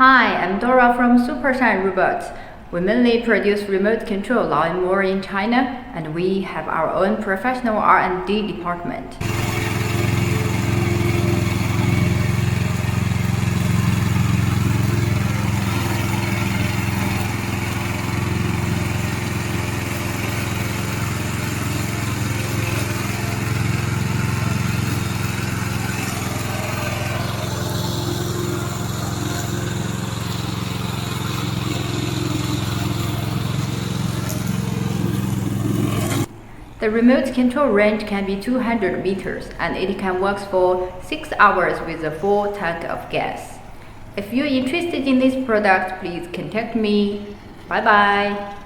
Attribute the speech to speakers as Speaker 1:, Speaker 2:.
Speaker 1: Hi, I'm Dora from Supershine Robot. We mainly produce remote control lawn mower in China, and we have our own professional R&D department. The remote control range can be 200 meters and it can work for 6 hours with a full tank of gas. If you're interested in this product, please contact me. Bye bye.